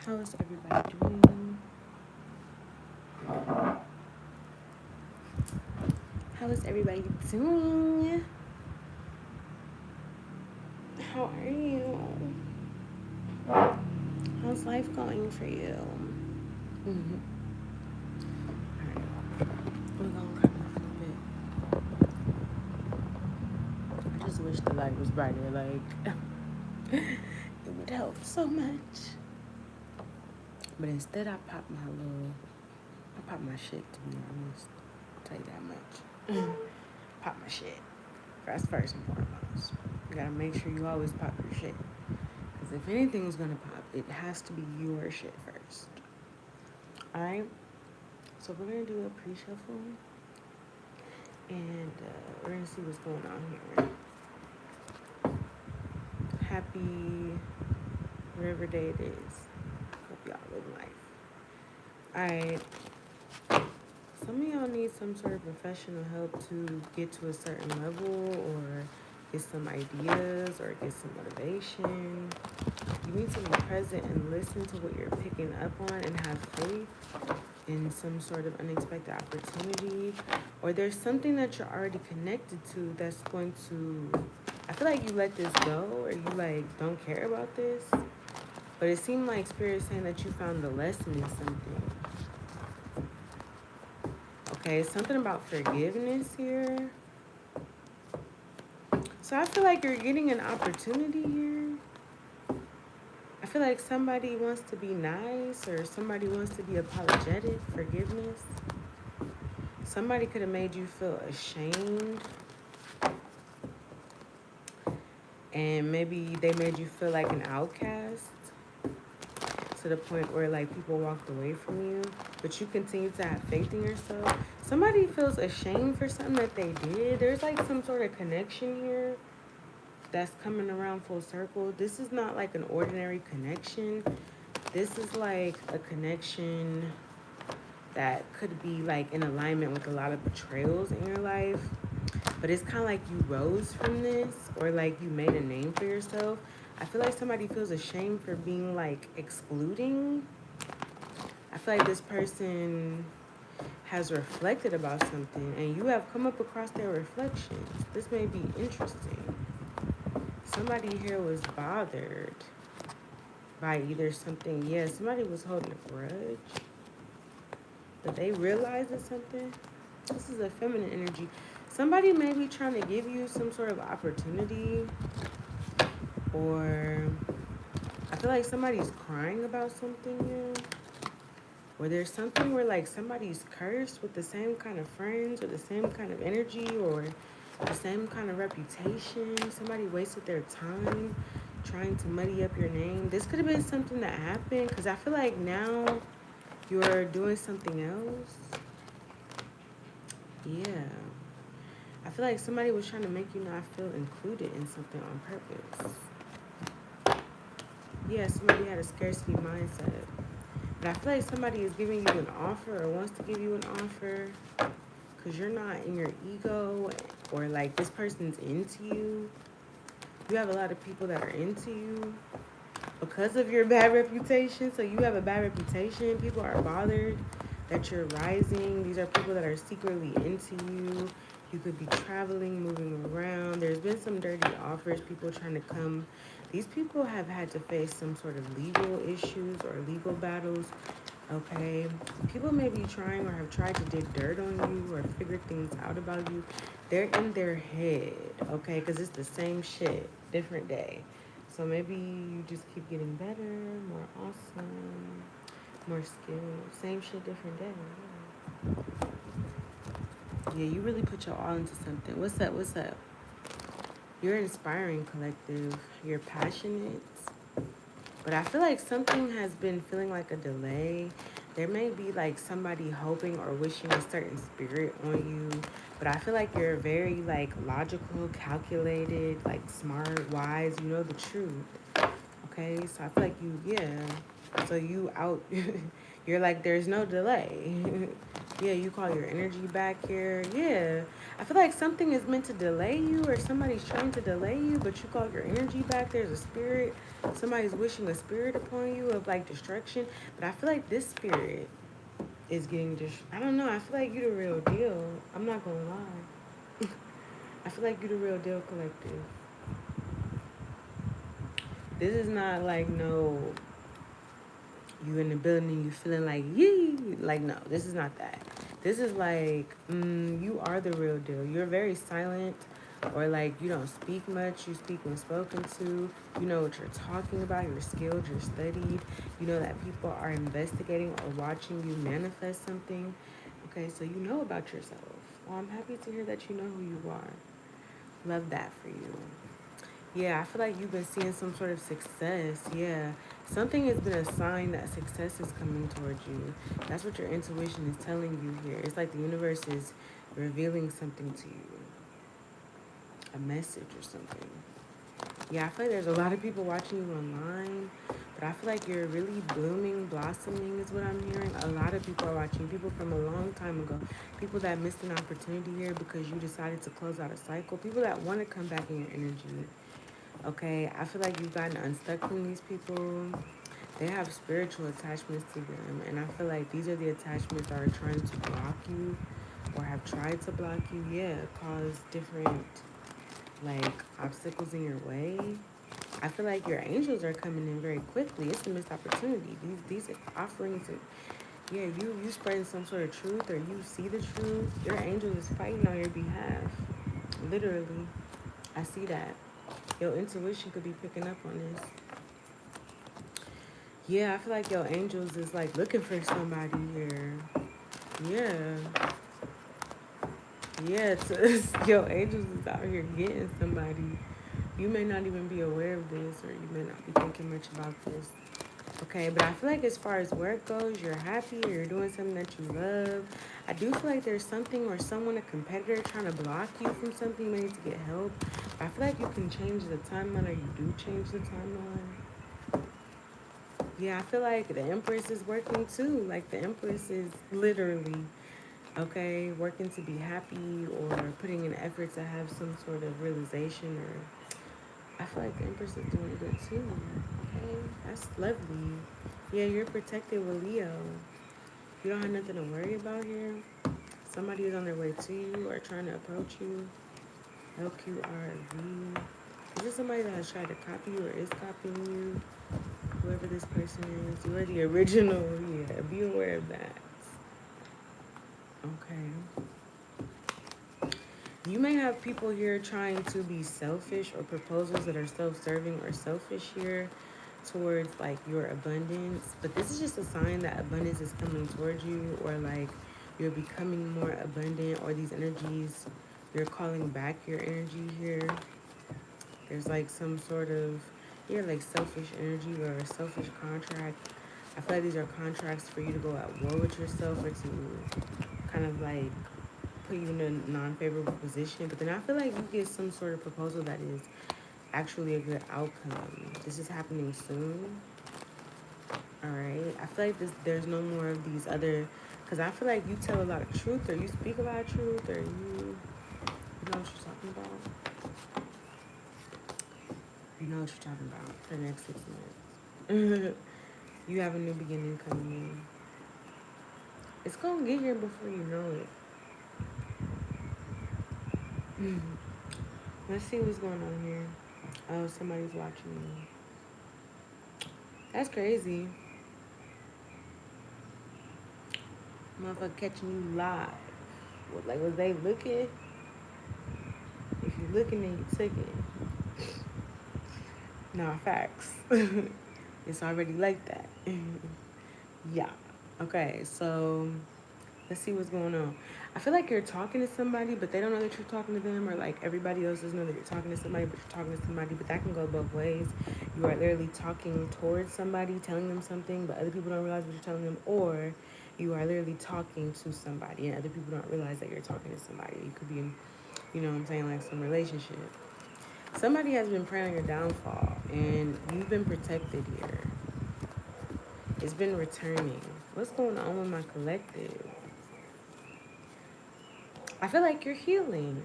How is everybody doing? How is everybody doing? How are you? How's life going for you? Mm-hmm. Alright, we're gonna come up a little bit. I just wish the light was brighter, like it would help so much. But instead I pop my shit, to be honest. I'll tell you that much. Pop my shit. That's first and foremost. You gotta make sure you always pop your shit. Because if anything's gonna pop, it has to be your shit first. Alright? So we're gonna do a pre-shuffle. And we're gonna see what's going on here. Happy whatever day it is. Hope y'all live life. Alright. Some of y'all need some sort of professional help to get to a certain level or get some ideas or get some motivation. You need to be present and listen to what you're picking up on and have faith in some sort of unexpected opportunity. Or there's something that you're already connected to that's going to, I feel like you let this go or you like don't care about this. But it seemed like Spirit saying that you found the lesson in something. Okay, something about forgiveness here. So I feel like you're getting an opportunity here. I feel like somebody wants to be nice or somebody wants to be apologetic, forgiveness. Somebody could have made you feel ashamed. And maybe they made you feel like an outcast to the point where like people walked away from you, but you continue to have faith in yourself. Somebody feels ashamed for something that they did. There's like some sort of connection here that's coming around full circle. This is not like an ordinary connection. This is like a connection that could be like in alignment with a lot of betrayals in your life. But it's kind of like you rose from this or like you made a name for yourself. I feel like somebody feels ashamed for being like excluding. I feel like this person has reflected about something and you have come up across their reflections. This may be interesting. Somebody here was bothered by either something. Yeah, somebody was holding a grudge. But they realized it's something. This is a feminine energy. Somebody may be trying to give you some sort of opportunity. Or I feel like somebody's crying about something here. Or there's something where like somebody's cursed with the same kind of friends or the same kind of energy or the same kind of reputation. Somebody wasted their time trying to muddy up your name. This could have been something that happened because I feel like now you're doing something else. Yeah. I feel like somebody was trying to make you not feel included in something on purpose. Yeah, somebody had a scarcity mindset. But I feel like somebody is giving you an offer or wants to give you an offer because you're not in your ego or like this person's into you. You have a lot of people that are into you because of your bad reputation. So you have a bad reputation. People are bothered that you're rising. These are people that are secretly into you. You could be traveling, moving around. There's been some dirty offers, people trying to come. These people have had to face some sort of legal issues or legal battles, okay? People may be trying or have tried to dig dirt on you or figure things out about you. They're in their head, okay? Because it's the same shit, different day. So maybe you just keep getting better, more awesome, more skilled. Same shit, different day. Yeah, you really put your all into something. What's up? What's up? You're inspiring, collective. You're passionate. But I feel like something has been feeling like a delay. There may be like somebody hoping or wishing a certain spirit on you. But I feel like you're very like logical, calculated, like smart, wise. You know the truth. Okay? So I feel like you, yeah. So you out, you're like, there's no delay. Yeah, you call your energy back here. Yeah. I feel like something is meant to delay you or somebody's trying to delay you, but you call your energy back. There's a spirit. Somebody's wishing a spirit upon you of like destruction. But I feel like this spirit is getting I don't know. I feel like you the real deal. I'm not gonna lie. I feel like you the real deal collective. This is not like no you in the building, you feeling like yee. Like no, this is not that. This is like you are the real deal. You're very silent, or like you don't speak much. You speak when spoken to. You know what you're talking about. You're skilled. You're studied. You know that people are investigating or watching you manifest something. Okay, so you know about yourself. Well, I'm happy to hear that you know who you are. Love that for you. Yeah, I feel like you've been seeing some sort of success. Yeah. Something has been a sign that success is coming towards you. That's what your intuition is telling you here. It's like the universe is revealing something to you, a message or something. Yeah, I feel like there's a lot of people watching you online, but I feel like you're really blooming, blossoming is what I'm hearing. A lot of people are watching, people from a long time ago, people that missed an opportunity here because you decided to close out a cycle, people that want to come back in your energy. Okay, I feel like you've gotten unstuck from these people. They have spiritual attachments to them, and I feel like these are the attachments that are trying to block you or have tried to block you. Yeah, cause different like obstacles in your way. I feel like your angels are coming in very quickly. It's a missed opportunity. These offerings, yeah, you spreading some sort of truth or you see the truth. Your angel is fighting on your behalf. Literally, I see that. Your intuition could be picking up on this. Yeah, I feel like your angels is like looking for somebody here. Yeah. Yeah, your angels is out here getting somebody. You may not even be aware of this or you may not be thinking much about this. Okay, but I feel like as far as work goes, you're happy or you're doing something that you love. I do feel like there's something or someone, a competitor, trying to block you from something. You may need to get help. But I feel like you can change the timeline or you do change the timeline. Yeah, I feel like the Empress is working too. Like the Empress is literally, okay, working to be happy or putting in effort to have some sort of realization or I feel like the Empress is doing good too. Okay, that's lovely. Yeah, you're protected with Leo. You don't have nothing to worry about here. Somebody is on their way to you or trying to approach you. LQRV. Is this somebody that has tried to copy you or is copying you? Whoever this person is, you are the original. Yeah, be aware of that. Okay. You may have people here trying to be selfish or proposals that are self-serving or selfish here towards like your abundance. But this is just a sign that abundance is coming towards you or like you're becoming more abundant or these energies, you're calling back your energy here. There's like some sort of, yeah, like selfish energy or a selfish contract. I feel like these are contracts for you to go at war with yourself or to kind of like put you in a non-favorable position. But then I feel like you get some sort of proposal that is actually a good outcome. This is happening soon. All right. I feel like there's no more of these other, because I feel like you tell a lot of truth or you speak a lot of truth or you know what you're talking about. You know what you're talking about for the next 6 months. You have a new beginning coming in. It's going to get here before you know it. Let's see what's going on here. Oh, somebody's watching me. That's crazy. Motherfucker catching you live. Like, was they looking? If you looking, then you took it. Nah, facts. It's already like that. Yeah. Okay, so let's see what's going on. I feel like you're talking to somebody, but they don't know that you're talking to them, or like everybody else doesn't know that you're talking to somebody, but you're talking to somebody. But that can go both ways. You are literally talking towards somebody, telling them something, but other people don't realize what you're telling them, or you are literally talking to somebody, and other people don't realize that you're talking to somebody. You could be in, you know what I'm saying, like some relationship. Somebody has been praying on your downfall, and you've been protected here. It's been returning. What's going on with my collective? I feel like you're healing.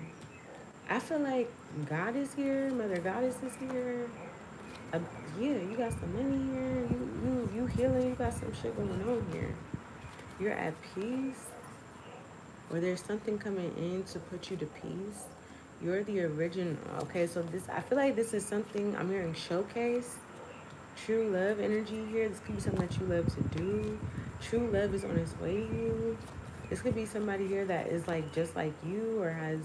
I feel like God is here, Mother Goddess is here. Uh, yeah, you got some money here. You healing. You got some shit going on here. You're at peace, or there's something coming in to put you to peace. You're the original. Okay, so this, I feel like this is something I'm hearing showcase. True love energy here. This could be something that you love to do. True love is on its way to you. This could be somebody here that is like just like you or has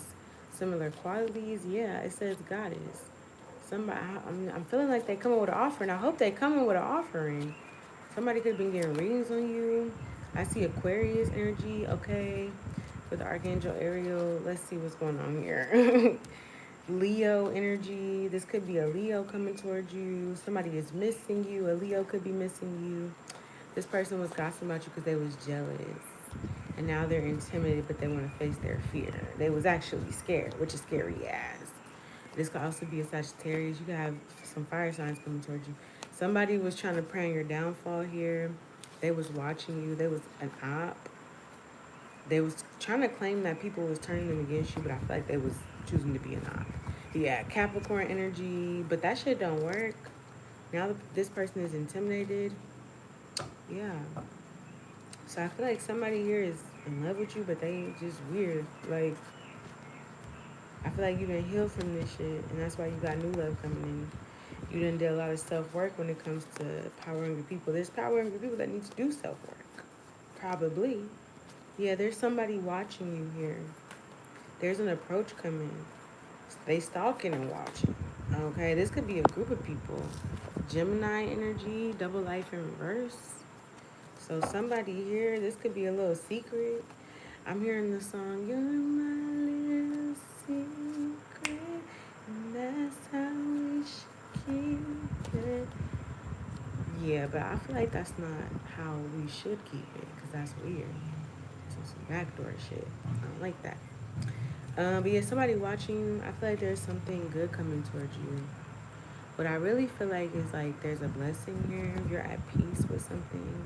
similar qualities. Yeah, it says goddess. Somebody, I'm feeling like they coming with an offering. I hope they coming with an offering. Somebody could have been getting readings on you. I see Aquarius energy. Okay, with Archangel Ariel. Let's see what's going on here. Leo energy. This could be a Leo coming towards you. Somebody is missing you. A Leo could be missing you. This person was gossiping about you because they was jealous. And now they're intimidated, but they want to face their fear. They was actually scared, which is scary as. This could also be a Sagittarius. You could have some fire signs coming towards you. Somebody was trying to prey on your downfall here. They was watching you. They was an op. They was trying to claim that people was turning them against you, but I feel like they was choosing to be an op. Yeah, Capricorn energy, but that shit don't work. Now that this person is intimidated, yeah. So I feel like somebody here is in love with you, but they just weird. Like, I feel like you done healed from this shit, and that's why you got new love coming in. You done did a lot of self-work when it comes to power hungry people. There's power hungry people that need to do self-work. Probably. Yeah, there's somebody watching you here. There's an approach coming. They stalking and watching. Okay, this could be a group of people. Gemini energy, double life in reverse. So somebody here, this could be a little secret. I'm hearing the song, "You're my little secret, and that's how we should keep it." Yeah, but I feel like that's not how we should keep it, because that's weird. Some backdoor shit. I don't like that. But yeah, somebody watching, I feel like there's something good coming towards you. What I really feel like is like there's a blessing here. You're at peace with something.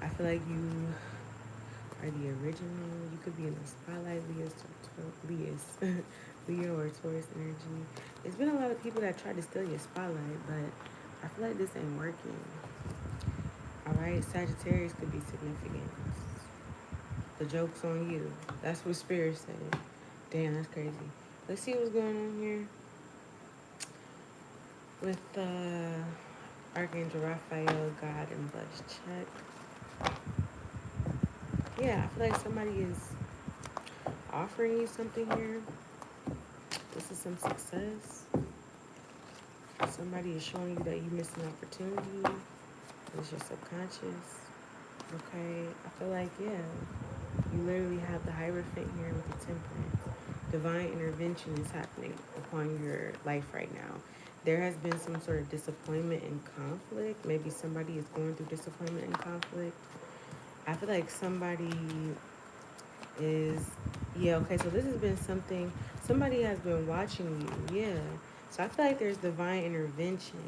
I feel like you are the original. You could be in the spotlight, Leo or Taurus energy. There's been a lot of people that try to steal your spotlight, but I feel like this ain't working. All right, Sagittarius could be significant. The joke's on you. That's what Spirit said. Damn, that's crazy. Let's see what's going on here with Archangel Raphael, God, and Blessed Check. Yeah, I feel like somebody is offering you something here. This is some success. Somebody is showing you that you missed an opportunity. It's your subconscious. Okay, I feel like, yeah, you literally have the Hierophant here with the Temperance. Divine intervention is happening upon your life right now. There has been some sort of disappointment and conflict. Maybe somebody is going through disappointment and conflict. I feel like somebody is, yeah, okay, so this has been something, somebody has been watching you, yeah. So I feel like there's divine intervention.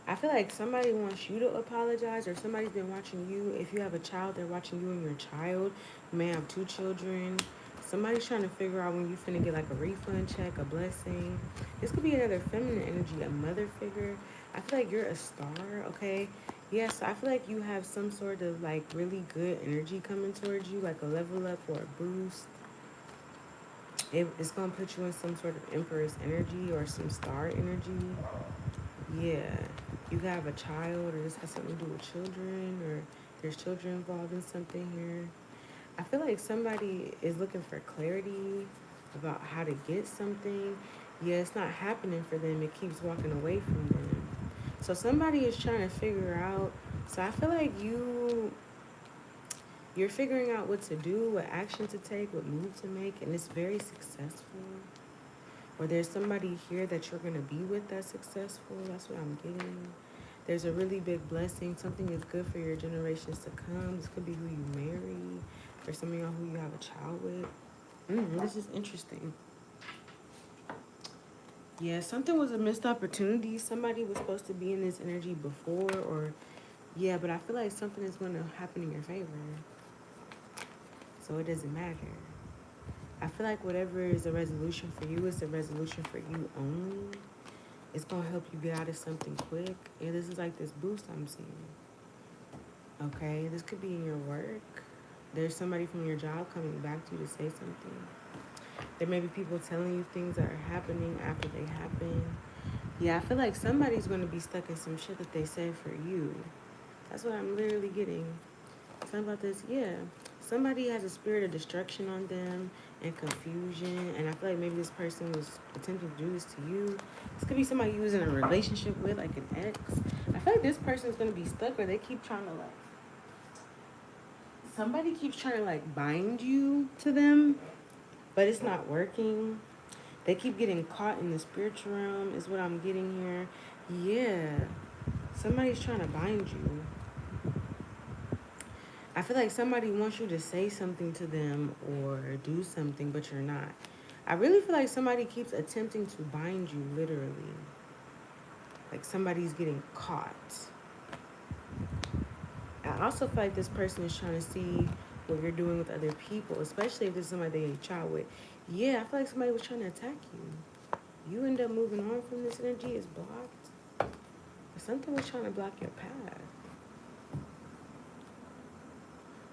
I feel like somebody wants you to apologize, or somebody's been watching you. If you have a child, they're watching you and your child. You may have 2 children. Somebody's trying to figure out when you finna get like a refund check, a blessing. This could be another feminine energy, a mother figure. I feel like you're a star, okay? Yes, I feel like you have some sort of like really good energy coming towards you, like a level up or a boost. It's gonna put you in some sort of Empress energy or some star energy. Yeah, you have a child, or this has something to do with children, or there's children involved in something here. I feel like somebody is looking for clarity about how to get something. Yeah, it's not happening for them. It keeps walking away from them. So somebody is trying to figure out. So I feel like you're figuring out what to do, what action to take, what move to make, and it's very successful. Or there's somebody here that you're going to be with that's successful. That's what I'm getting. There's a really big blessing. Something is good for your generations to come. This could be who you marry, or some of y'all who you have a child with. This is interesting. Yeah, something was a missed opportunity. Somebody was supposed to be in this energy before, or yeah, but I feel like something is going to happen in your favor. So it doesn't matter. I feel like whatever is a resolution for you is a resolution for you only. It's gonna help you get out of something quick. And this is like this boost I'm seeing. Okay, this could be in your work. There's somebody from your job coming back to you to say something. There may be people telling you things that are happening after they happen. Yeah, I feel like somebody's gonna be stuck in some shit that they said for you. That's what I'm literally getting. Something about this, yeah. Somebody has a spirit of destruction on them and confusion, and I feel like maybe this person was attempting to do this to you. This could be somebody you was in a relationship with, like an ex. I feel like this person is gonna be stuck, or they keep trying to like. Somebody keeps trying to like bind you to them, but it's not working. They keep getting caught in the spiritual realm, is what I'm getting here. Yeah, somebody's trying to bind you. I feel like somebody wants you to say something to them or do something, but you're not. I really feel like somebody keeps attempting to bind you, literally. Like somebody's getting caught. I also feel like this person is trying to see what you're doing with other people, especially if this is somebody they child with. Yeah, I feel like somebody was trying to attack you. You end up moving on from this energy, it's blocked. But something was trying to block your path.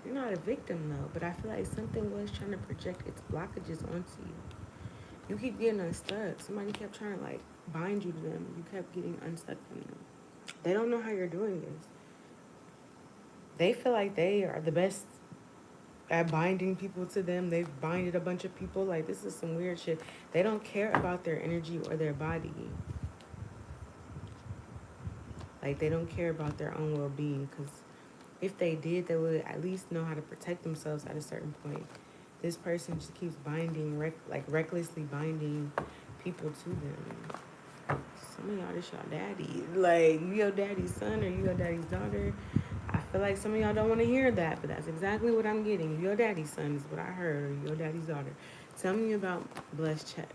You're not a victim though, but I feel like something was trying to project its blockages onto you. You keep getting unstuck. Somebody kept trying to like bind you to them. You kept getting unstuck from them. They don't know how you're doing this. They feel like they are the best at binding people to them. They've binded a bunch of people. Like this is some weird shit. They don't care about their energy or their body. Like they don't care about their own well-being, because if they did, they would at least know how to protect themselves at a certain point. This person just keeps binding, like recklessly binding people to them. Some of y'all, this y'all daddy. Like, you your daddy's son or you your daddy's daughter. I feel like some of y'all don't want to hear that, but that's exactly what I'm getting. You your daddy's son is what I heard, or your daddy's daughter. Tell me about blessed check.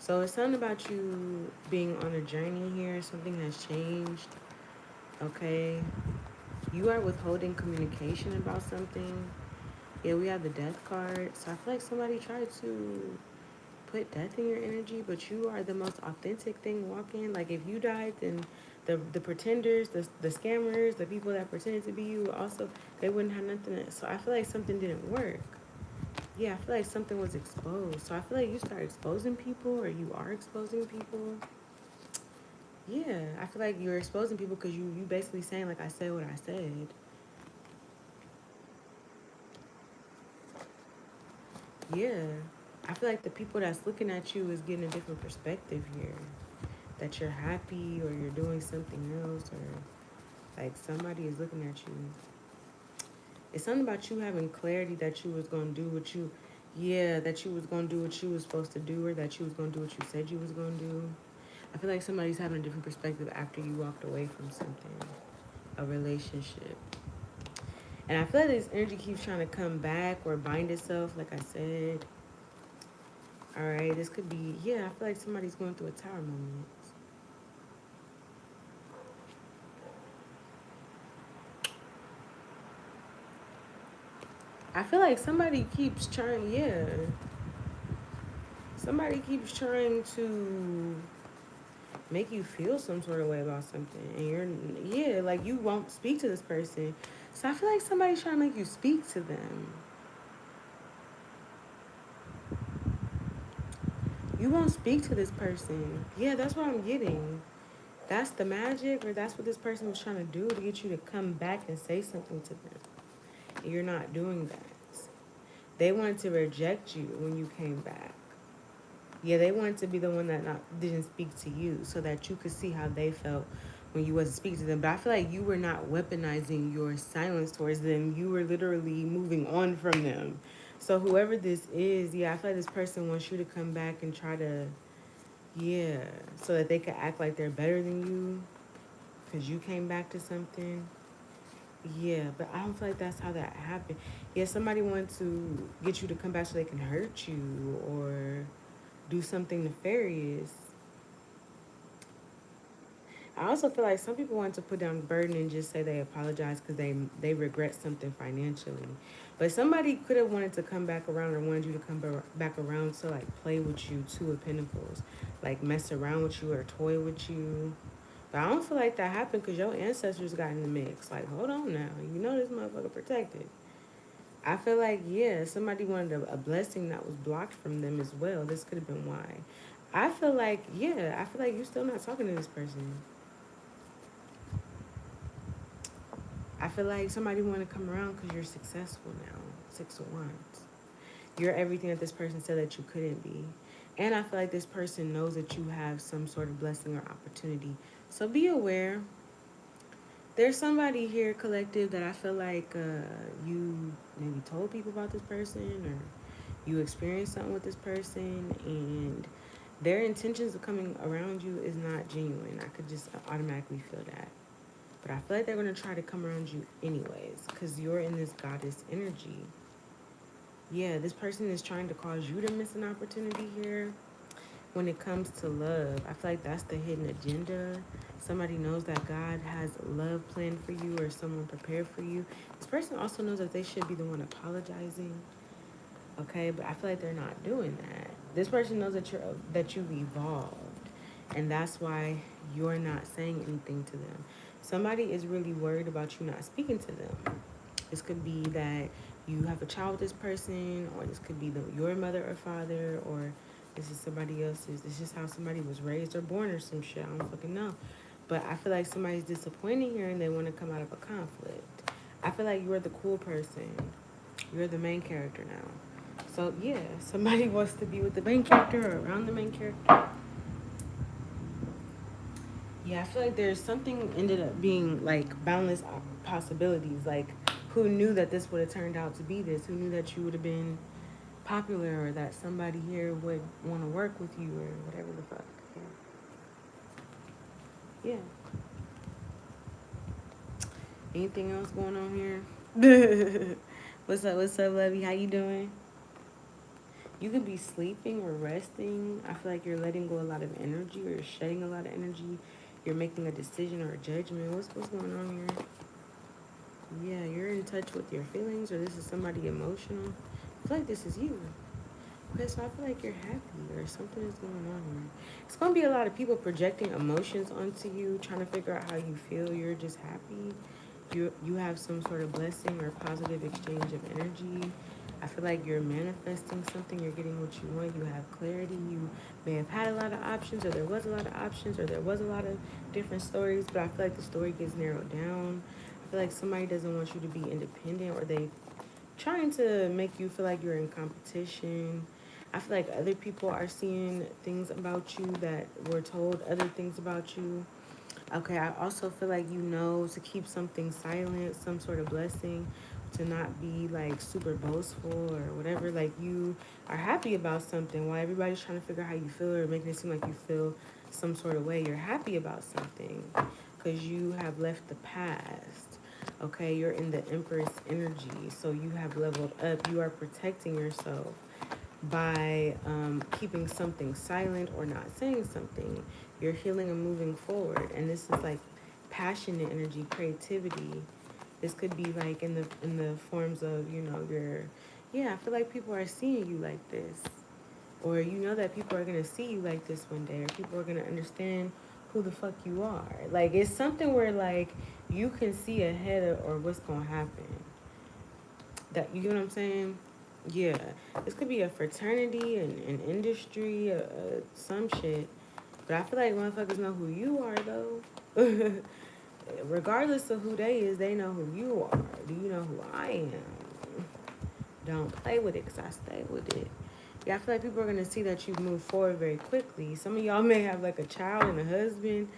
So it's something about you being on a journey here. Something has changed. Okay. You are withholding communication about something. Yeah, we have the death card. So I feel like somebody tried to put death in your energy, but you are the most authentic thing walking. Like if you died, then the pretenders, the scammers, the people that pretended to be you, also they wouldn't have nothing. So I feel like something didn't work. Yeah, I feel like something was exposed. So I feel like you start exposing people, or you are exposing people. Yeah, I feel like you're exposing people because you basically saying like I said what I said. Yeah, I feel like the people that's looking at you is getting a different perspective here. That you're happy or you're doing something else, or like somebody is looking at you. It's something about you having clarity that you was gonna do what you, yeah, that you was gonna do what you was supposed to do, or that you was gonna do what you said you was gonna do. I feel like somebody's having a different perspective after you walked away from something, a relationship. And I feel like this energy keeps trying to come back or bind itself, like I said. All right, this could be, yeah, I feel like somebody's going through a tower moment. I feel like somebody keeps trying, yeah. Somebody keeps trying to make you feel some sort of way about something. And yeah, like you won't speak to this person. So I feel like somebody's trying to make you speak to them. You won't speak to this person. Yeah, that's what I'm getting. That's the magic, or that's what this person was trying to do to get you to come back and say something to them. And you're not doing that. They wanted to reject you when you came back. Yeah, they wanted to be the one that didn't speak to you, so that you could see how they felt when you wasn't speaking to them. But I feel like you were not weaponizing your silence towards them. You were literally moving on from them. So whoever this is, yeah, I feel like this person wants you to come back and try to, yeah, so that they could act like they're better than you because you came back to something. Yeah, but I don't feel like that's how that happened. Yeah, somebody wanted to get you to come back so they can hurt you or do something nefarious. I also feel like some people want to put down the burden and just say they apologize because they regret something financially. But somebody could have wanted to come back around or wanted you to come back around to like play with you, Two of Pentacles, like mess around with you or toy with you. But I don't feel like that happened because your ancestors got in the mix. Like, hold on now, you know this motherfucker protected. I feel like, yeah, somebody wanted a blessing that was blocked from them as well. This could have been why. I feel like, yeah, I feel like you're still not talking to this person. I feel like somebody want to come around because you're successful now. Six of Wands. You're everything that this person said that you couldn't be. And I feel like this person knows that you have some sort of blessing or opportunity. So be aware. There's somebody here, collective, that I feel like you maybe told people about this person or you experienced something with this person and their intentions of coming around you is not genuine. I could just automatically feel that. But I feel like they're going to try to come around you anyways because you're in this goddess energy. Yeah, this person is trying to cause you to miss an opportunity here. When it comes to love, I feel like that's the hidden agenda. Somebody knows that God has love planned for you or someone prepared for you. This person also knows that they should be the one apologizing. Okay, but I feel like they're not doing that. This person knows that you've evolved, and that's why you're not saying anything to them. Somebody is really worried about you not speaking to them. This could be that you have a child with this person, or this could be your mother or father, or this is somebody else's. This is how somebody was raised or born or some shit. I don't fucking know. But I feel like somebody's disappointed here and they want to come out of a conflict. I feel like you're the cool person. You're the main character now. So yeah, somebody wants to be with the main character or around the main character. Yeah, I feel like there's something ended up being like boundless possibilities. Like, who knew that this would have turned out to be this? Who knew that you would have been popular or that somebody here would want to work with you or whatever the fuck? Yeah. Yeah. Anything else going on here? What's up? What's up, Lovey? How you doing? You could be sleeping or resting. I feel like you're letting go a lot of energy or you're shedding a lot of energy. You're making a decision or a judgment. What's going on here? Yeah, you're in touch with your feelings or this is somebody emotional. I feel like this is you. Okay, so I feel like you're happy or something is going on here. It's going to be a lot of people projecting emotions onto you, trying to figure out how you feel. You're just happy. You have some sort of blessing or positive exchange of energy. I feel like you're manifesting something. You're getting what you want. You have clarity. You may have had a lot of options or there was a lot of options or there was a lot of different stories, but I feel like the story gets narrowed down. I feel like somebody doesn't want you to be independent or they trying to make you feel like you're in competition. I feel like other people are seeing things about you that were told other things about you. Okay, I also feel like you know to keep something silent, some sort of blessing, to not be like super boastful or whatever. Like you are happy about something while everybody's trying to figure out how you feel or making it seem like you feel some sort of way. You're happy about something because you have left the past. Okay, you're in the Empress energy, so you have leveled up. You are protecting yourself by keeping something silent or not saying something. You're healing and moving forward, and this is like passionate energy, creativity. This could be like in the forms of your. Yeah, I feel like people are seeing you like this, or you know that people are gonna see you like this one day, or people are gonna understand who the fuck you are. Like it's something where like you can see ahead of, or what's gonna happen. That you get what I'm saying? Yeah, this could be a fraternity, an industry, some shit. But I feel like motherfuckers know who you are though. Regardless of who they is, they know who you are. Do you know who I am? Don't play with it because I stay with it. Yeah, I feel like people are going to see that you've moved forward very quickly. Some of y'all may have like a child and a husband.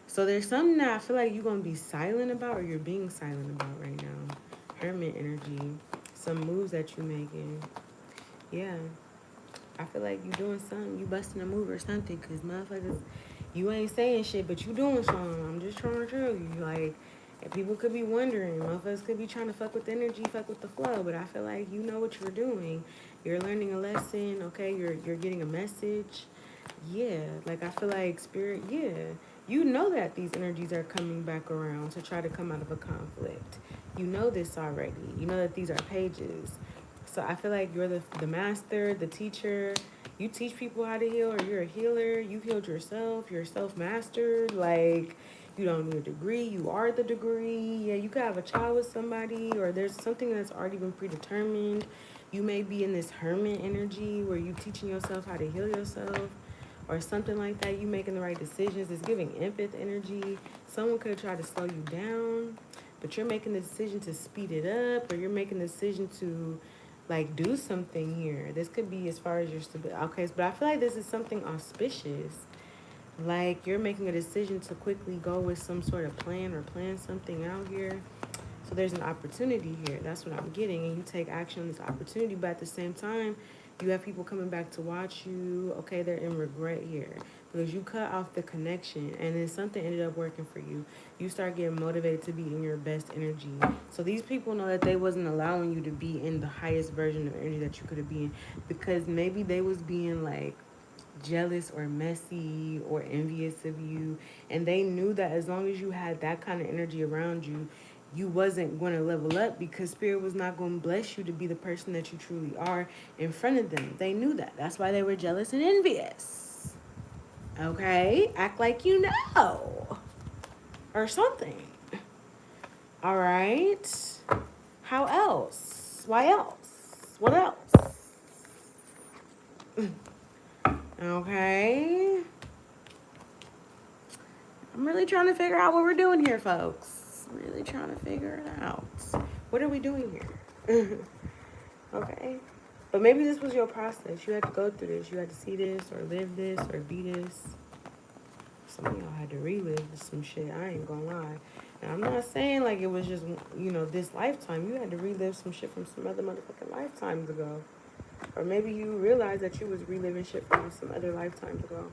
So there's something that I feel like you're going to be silent about or you're being silent about right now. Hermit energy. Some moves that you're making. Yeah. I feel like you doing something. You busting a move or something because motherfuckers, you ain't saying shit, but you doing something. I'm just trying to tell you. Like, and people could be wondering. Motherfuckers could be trying to fuck with the energy, fuck with the flow. But I feel like you know what you're doing. You're learning a lesson, okay? You're getting a message. Yeah. Like, I feel like spirit, yeah. You know that these energies are coming back around to try to come out of a conflict. You know this already. You know that these are pages. So I feel like you're the master, the teacher. You teach people how to heal, or you're a healer. You've healed yourself. You're self-mastered. Like, you don't need a degree. You are the degree. Yeah, you could have a child with somebody, or there's something that's already been predetermined. You may be in this hermit energy where you teaching yourself how to heal yourself or something like that. You making the right decisions. It's giving empath energy. Someone could try to slow you down, but you're making the decision to speed it up, or you're making the decision to like do something here. This could be as far as your stability. Okay, but I feel like this is something auspicious. Like you're making a decision to quickly go with some sort of plan or plan something out here. So there's an opportunity here. That's what I'm getting. And you take action on this opportunity. But at the same time, you have people coming back to watch you. Okay, they're in regret here because you cut off the connection and then something ended up working for you. You start getting motivated to be in your best energy. So these people know that they wasn't allowing you to be in the highest version of energy that you could have been, because maybe they was being like jealous or messy or envious of you, and they knew that as long as you had that kind of energy around you, you wasn't going to level up, because spirit was not going to bless you to be the person that you truly are in front of them. They knew that. That's why they were jealous and envious. Okay, act like you know or something. All right, how else? Why else? What else? Okay, I'm really trying to figure out what we're doing here, folks. Really trying to figure it out. What are we doing here? Okay. But maybe this was your process. You had to go through this. You had to see this or live this or be this. Some of y'all had to relive some shit. I ain't gonna lie. And I'm not saying like it was just, this lifetime. You had to relive some shit from some other motherfucking lifetimes ago. Or maybe you realized that you was reliving shit from some other lifetimes ago.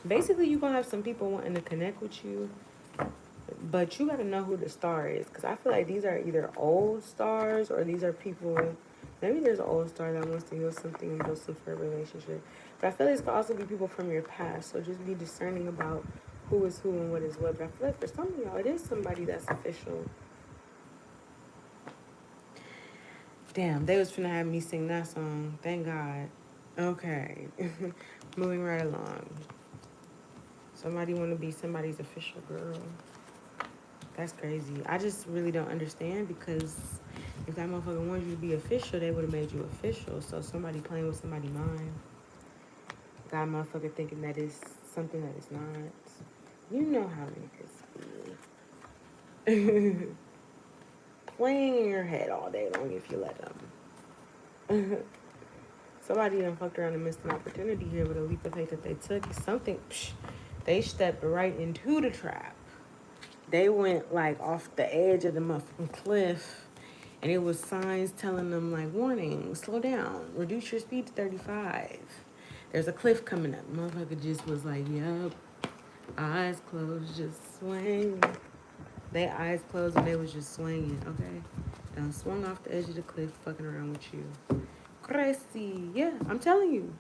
Basically, you're going to have some people wanting to connect with you, but you got to know who the star is. Because I feel like these are either old stars or these are people. Maybe there's an old star that wants to heal something and build some sort of relationship. But I feel like this could also be people from your past. So just be discerning about who is who and what is what. But I feel like for some of y'all, it is somebody that's official. Damn, they was finna have me sing that song. Thank God. Okay. Moving right along. Somebody want to be somebody's official girl. That's crazy. I just really don't understand, because if that motherfucker wanted you to be official, they would have made you official. So somebody playing with somebody's mind. Got a motherfucker thinking that is something that is not. You know how niggas be. Playing in your head all day long if you let them. Somebody done fucked around and missed an opportunity here with a leap of faith that they took. Something, they stepped right into the trap. They went like off the edge of the motherfucking cliff, and it was signs telling them like, warning, slow down, reduce your speed to 35. There's a cliff coming up. Motherfucker just was like, yup, eyes closed, just swing. They eyes closed and they was just swinging, okay? Done swung off the edge of the cliff, fucking around with you. Crazy. Yeah, I'm telling you.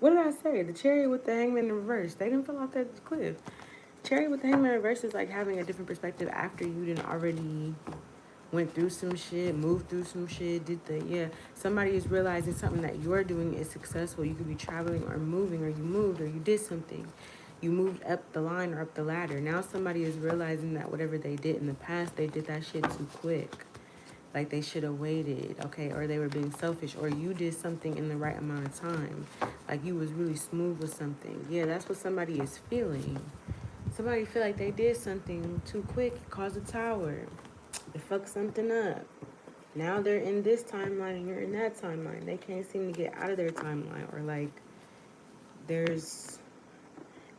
What did I say? The chariot with the hangman in reverse. They didn't fall off that cliff. Chariot with the hangman in reverse is like having a different perspective after you didn't already went through some shit, moved through some shit, somebody is realizing something that you're doing is successful. You could be traveling or moving, or you moved, or you did something. You moved up the line or up the ladder. Now somebody is realizing that whatever they did in the past, they did that shit too quick. Like they should have waited, okay? Or they were being selfish, or you did something in the right amount of time. Like you was really smooth with something. Yeah, that's what somebody is feeling. Somebody feel like they did something too quick, it caused a tower. They fucked something up. Now they're in this timeline and you're in that timeline. They can't seem to get out of their timeline, or like there's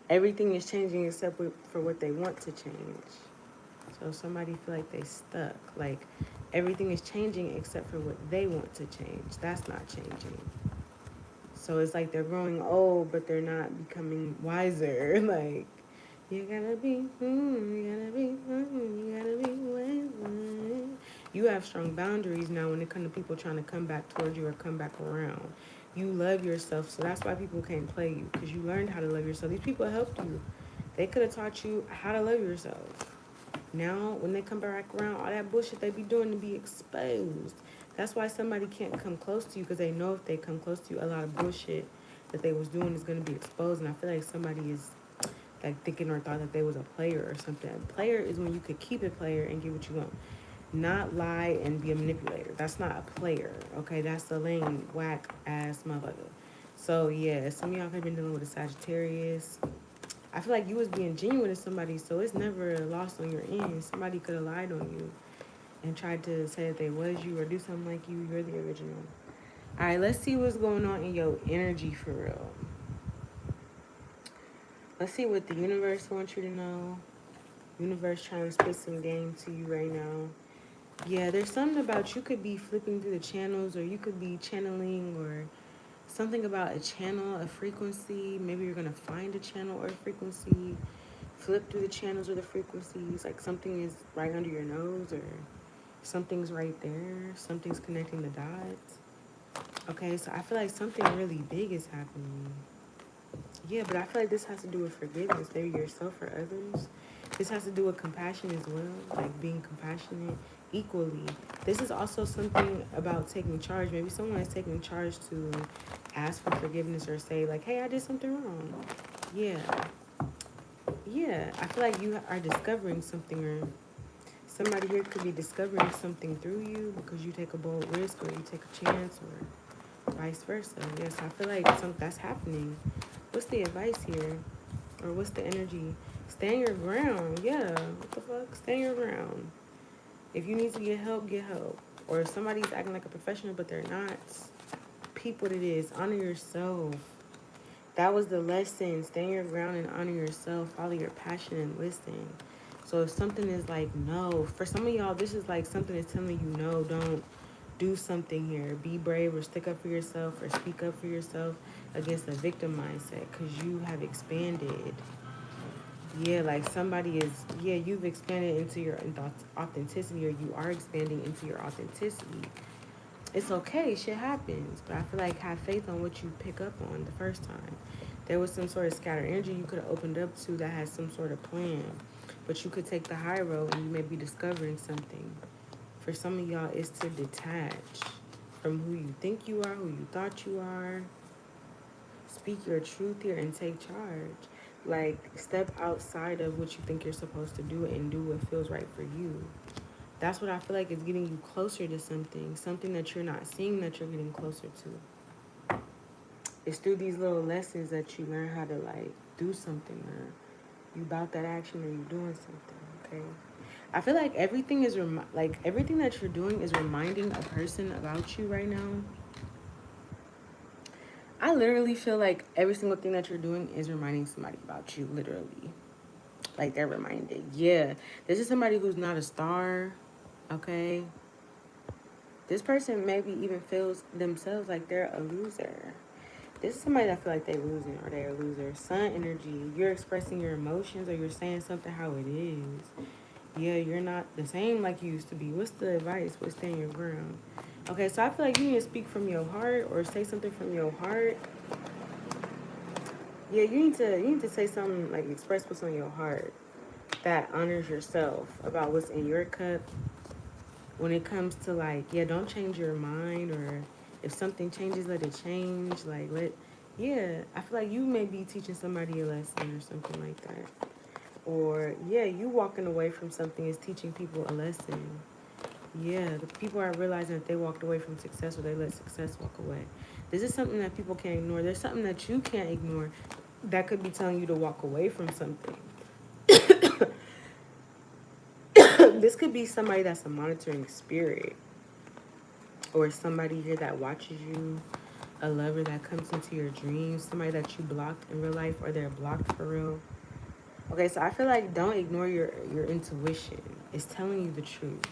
everything is changing except for what they want to change. So somebody feel like they stuck. Like everything is changing except for what they want to change. That's not changing. So it's like they're growing old, but they're not becoming wiser. Like, you gotta be, you gotta be wiser. You have strong boundaries now when it comes to people trying to come back towards you or come back around. You love yourself, so that's why people can't play you, because you learned how to love yourself. These people helped you. They could have taught you how to love yourself. Now, when they come back around, all that bullshit they be doing to be exposed. That's why somebody can't come close to you, because they know if they come close to you, a lot of bullshit that they was doing is going to be exposed. And I feel like somebody is like thinking or thought that they was a player or something. A player is when you could keep it player and get what you want, not lie and be a manipulator. That's not a player, okay? That's a lame, whack ass motherfucker. So yeah, some of y'all have been dealing with a Sagittarius. I feel like you was being genuine to somebody, so it's never lost on your end. Somebody could have lied on you and tried to say that they was you or do something like you. You're the original. All right, let's see what's going on in your energy for real. Let's see what the universe wants you to know. Universe trying to spit some game to you right now. Yeah, there's something about you could be flipping through the channels, or you could be channeling, or something about a channel, a frequency. Maybe you're going to find a channel or a frequency, flip through the channels or the frequencies. Like something is right under your nose, or something's right there. Something's connecting the dots. Okay, so I feel like something really big is happening. Yeah, but I feel like this has to do with forgiveness, maybe yourself or others. This has to do with compassion as well, like being compassionate equally. This is also something about taking charge. Maybe someone is taking charge to ask for forgiveness or say like, hey, I did something wrong. Yeah. Yeah, I feel like you are discovering something, or somebody here could be discovering something through you because you take a bold risk, or you take a chance, or vice versa. Yes, I feel like that's happening. What's the advice here? Or what's the energy? Stand your ground. Yeah. What the fuck? Stand your ground. If you need to get help, get help. Or if somebody's acting like a professional but they're not, peep what it is. Honor yourself. That was the lesson. Stand your ground and honor yourself. Follow your passion and listen. So if something is like no, for some of y'all, this is like something is telling you no, don't do something here. Be brave, or stick up for yourself, or speak up for yourself against a victim mindset, because you have expanded. Yeah, like somebody is, yeah, you've expanded into your authenticity, or you are expanding into your authenticity. It's okay, shit happens, but I feel like have faith on what you pick up on the first time. There was some sort of scattered energy you could have opened up to that has some sort of plan, but you could take the high road and you may be discovering something. For some of y'all, it's to detach from who you think you are, who you thought you are. Speak your truth here and take charge. Like, step outside of what you think you're supposed to do and do what feels right for you. That's what I feel like is getting you closer to something that you're not seeing that you're getting closer to. It's through these little lessons that you learn how to, like, do something, or you about that action, or you doing something, okay? I feel like everything is, everything that you're doing is reminding a person about you right now. I literally feel like every single thing that you're doing is reminding somebody about you, literally. Like, they're reminded. Yeah, this is somebody who's not a star, okay? This person maybe even feels themselves like they're a loser. This is somebody that feel like they're losing, or they're a loser. Sun energy, you're expressing your emotions, or you're saying something how it is. Yeah, you're not the same like you used to be. What's the advice? What's staying your ground? Okay, so I feel like you need to speak from your heart, or say something from your heart. Yeah, you need to say something, like express what's on your heart that honors yourself about what's in your cup. When it comes to, like, yeah, don't change your mind, or if something changes, let it change. Yeah, I feel like you may be teaching somebody a lesson or something like that. Or, yeah, you walking away from something is teaching people a lesson. Yeah, the people are realizing that they walked away from success, or they let success walk away. This is something that people can't ignore. There's something that you can't ignore that could be telling you to walk away from something. This could be somebody that's a monitoring spirit, or somebody here that watches you, a lover that comes into your dreams, somebody that you blocked in real life, or they're blocked for real. Okay, so I feel like don't ignore your intuition. It's telling you the truth.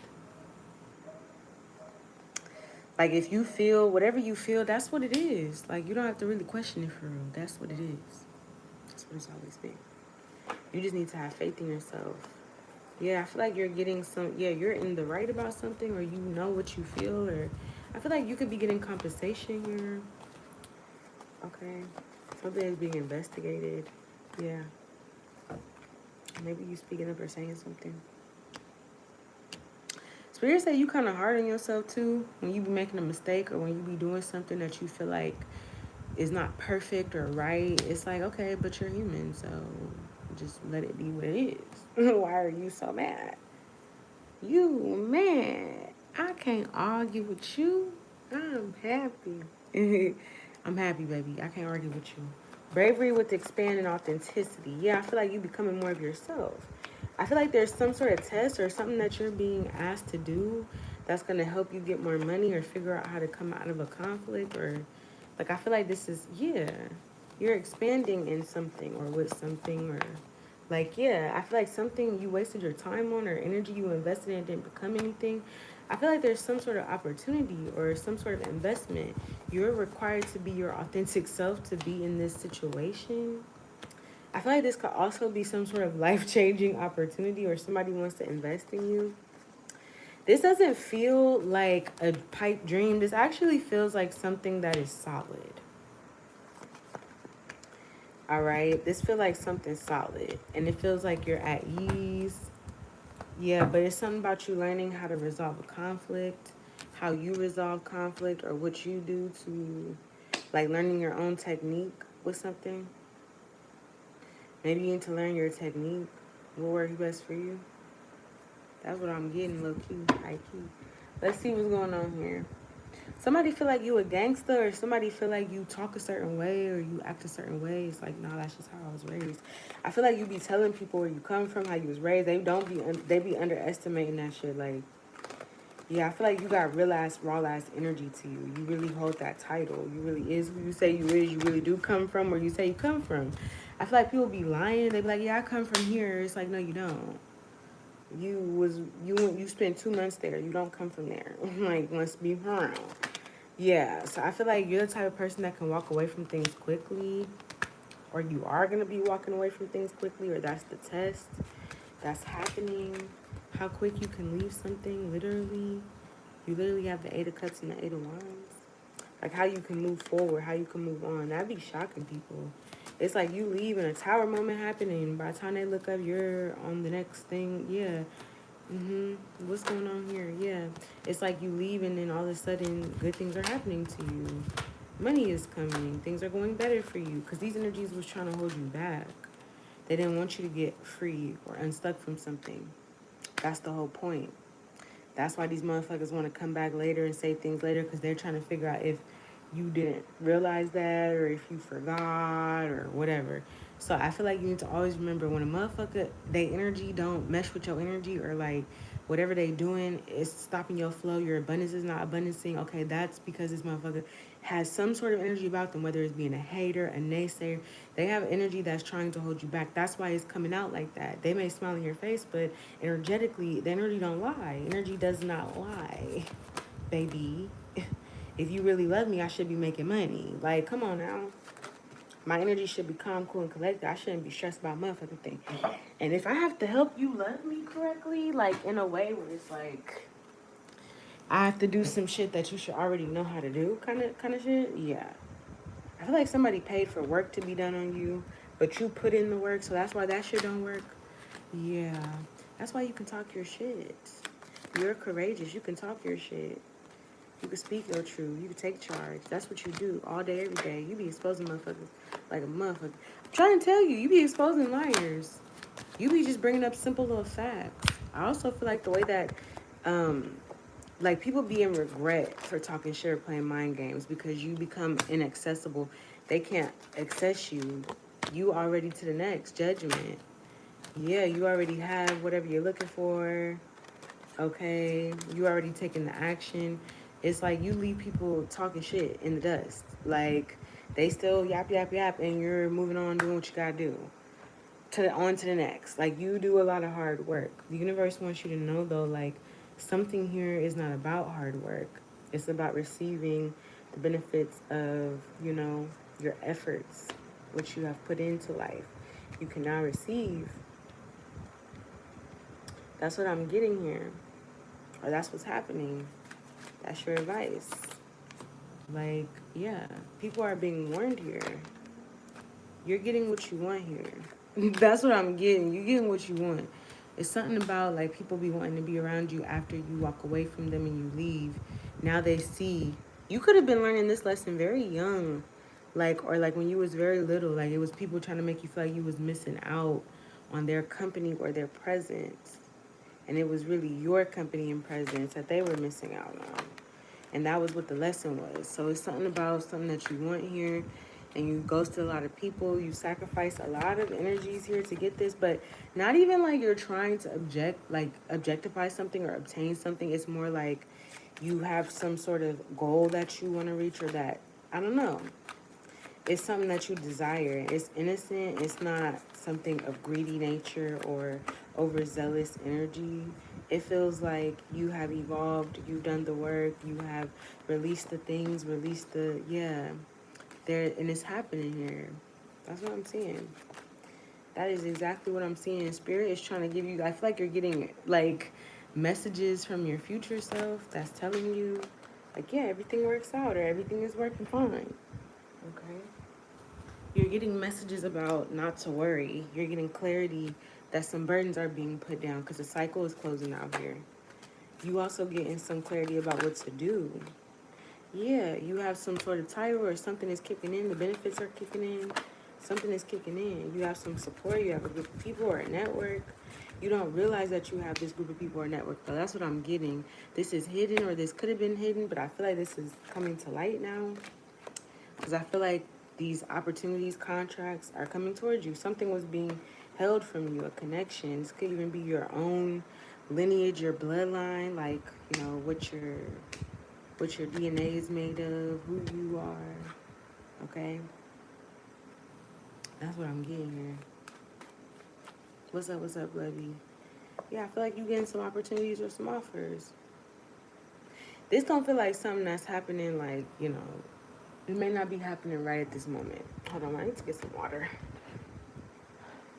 Like, if you feel whatever you feel, that's what it is. Like, you don't have to really question it for real. That's what it is. That's what it's always been. You just need to have faith in yourself. Yeah, I feel like you're getting you're in the right about something, or you know what you feel, or I feel like you could be getting compensation here. Okay. Something is being investigated. Yeah. Maybe you speaking up or saying something. Spirit say you kind of hard on yourself too when you be making a mistake or when you be doing something that you feel like is not perfect or right. It's like, okay, but you're human, so just let it be what it is. Why are you so mad? You mad? I can't argue with you. I'm happy. I'm happy, baby. I can't argue with you. Bravery with expanding authenticity. Yeah, I feel like you becoming more of yourself. I feel like there's some sort of test or something that you're being asked to do that's gonna help you get more money or figure out how to come out of a conflict or like I feel like this is yeah. You're expanding in something or with something or like yeah, I feel like something you wasted your time on or energy you invested in didn't become anything. I feel like there's some sort of opportunity or some sort of investment. You're required to be your authentic self to be in this situation. I feel like this could also be some sort of life changing opportunity or somebody wants to invest in you. This doesn't feel like a pipe dream. This actually feels like something that is solid. All right. This feels like something solid. And it feels like you're at ease. Yeah, but it's something about you learning how to resolve a conflict, how you resolve conflict, or what you do to, like, learning your own technique with something. Maybe you need to learn your technique. What works best for you? That's what I'm getting, low key, high key. Let's see what's going on here. Somebody feel like you a gangster, or somebody feel like you talk a certain way, or you act a certain way. It's like, no, that's just how I was raised. I feel like you be telling people where you come from, how you was raised. They don't be, they be underestimating that shit. Like, yeah, I feel like you got real ass, raw ass energy to you. You really hold that title. You really is who you say you is. You really do come from where you say you come from. I feel like people be lying. They be like, yeah, I come from here. It's like, no, you don't. You spent 2 months there. You don't come from there. Like, let's be real. Yeah, so I feel like you're the type of person that can walk away from things quickly, or you are gonna be walking away from things quickly, or that's the test that's happening. How quick you can leave something, literally. You literally have the Eight of Cups and the Eight of Wands. Like how you can move forward, how you can move on. That'd be shocking people. It's like you leave and a tower moment happening. By the time they look up, you're on the next thing. Yeah. What's going on here? Yeah. It's like you leave and then all of a sudden good things are happening to you. Money is coming. Things are going better for you. Because these energies was trying to hold you back. They didn't want you to get free or unstuck from something. That's the whole point. That's why these motherfuckers want to come back later and say things later because they're trying to figure out if you didn't realize that or if you forgot or whatever. So I feel like you need to always remember when a motherfucker, they energy don't mesh with your energy or like whatever they doing is stopping your flow, your abundance is not abundancing. Okay, that's because this motherfucker has some sort of energy about them, whether it's being a hater, a naysayer. They have energy that's trying to hold you back. That's why it's coming out like that. They may smile in your face, but energetically, the energy don't lie. Energy does not lie, baby. If you really love me, I should be making money. Like, come on now. My energy should be calm, cool, and collected. I shouldn't be stressed about motherfucking thing. And if I have to help you love me correctly, like in a way where it's like I have to do some shit that you should already know how to do, kind of shit. Yeah, I feel like somebody paid for work to be done on you, but you put in the work, so that's why that shit don't work. Yeah, that's why you can talk your shit. You're courageous. You can talk your shit. You can speak your truth. You can take charge. That's what you do all day, every day. You be exposing motherfuckers like a motherfucker. I'm trying to tell you, you be exposing liars. You be just bringing up simple little facts. I also feel like the way that, um, like people be in regret for talking shit or playing mind games because you become inaccessible. They can't access you. You already to the next judgment. Yeah, you already have whatever you're looking for. Okay, you already taking the action. It's like you leave people talking shit in the dust. Like they still yap yap yap, and you're moving on doing what you gotta do. On to the next. Like you do a lot of hard work. The universe wants you to know though, like something here is not about hard work. It's about receiving the benefits of your efforts, which you have put into life. You can now receive. That's what I'm getting here, or that's what's happening. That's your advice. Like, yeah, people are being warned here. You're getting what you want here. That's what I'm getting. You getting what you want. It's something about like people be wanting to be around you after you walk away from them and you leave. Now they see you could have been learning this lesson very young, like or like when you was very little. Like it was people trying to make you feel like you was missing out on their company or their presence, and it was really your company and presence that they were missing out on. And that was what the lesson was. So it's something about something that you want here, and you ghost a lot of people. You sacrifice a lot of energies here to get this, but not even like you're trying to objectify something or obtain something. It's more like you have some sort of goal that you want to reach, or that I don't know. It's something that you desire. It's innocent. It's not something of greedy nature or overzealous energy. It feels like you have evolved, you've done the work, you have released the things, released the, yeah, there, and it's happening here. That's what I'm seeing. That is exactly what I'm seeing. Spirit is trying to give you, I feel like you're getting like messages from your future self that's telling you, like, yeah, everything works out or everything is working fine. Okay. You're getting messages about not to worry. You're getting clarity that some burdens are being put down because the cycle is closing out here. You also getting some clarity about what to do. Yeah, you have some sort of title or something is kicking in. The benefits are kicking in. Something is kicking in. You have some support. You have a group of people or a network. You don't realize that you have this group of people or network, though. That's what I'm getting. This is hidden, or this could have been hidden, but I feel like this is coming to light now. Because I feel like these opportunities, contracts are coming towards you. Something was being held from you, a connection. This could even be your own lineage, your bloodline, like, you know, what your DNA is made of, who you are. Okay? That's what I'm getting here. What's up, Levy? Yeah, I feel like you getting some opportunities or some offers. This don't feel like something that's happening like, you know, it may not be happening right at this moment. Hold on, I need to get some water.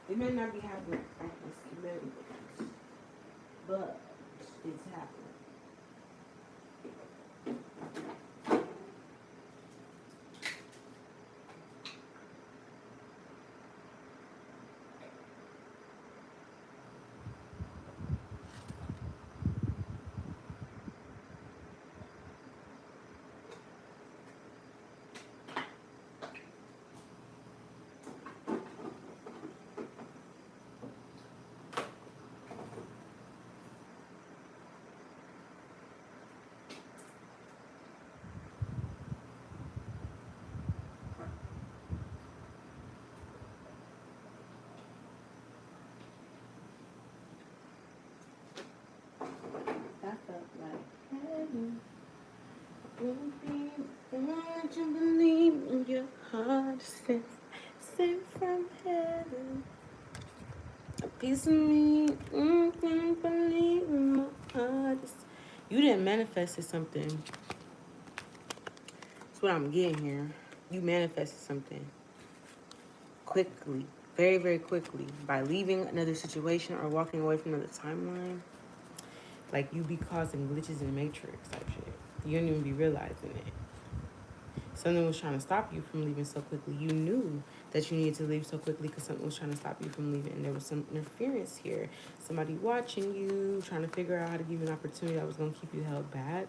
It may not be happening at this moment, but it's happening. That felt like heaven. Don't you believe in your heart sent from heaven? A piece of me, can't believe in my heart. You didn't manifest something. That's what I'm getting here. You manifested something quickly, very, very quickly, by leaving another situation or walking away from another timeline. Like you be causing glitches in the matrix type shit. You don't even be realizing it. Something was trying to stop you from leaving so quickly. You knew that you needed to leave so quickly because something was trying to stop you from leaving. And there was some interference here. Somebody watching you, trying to figure out how to give you an opportunity that was going to keep you held back.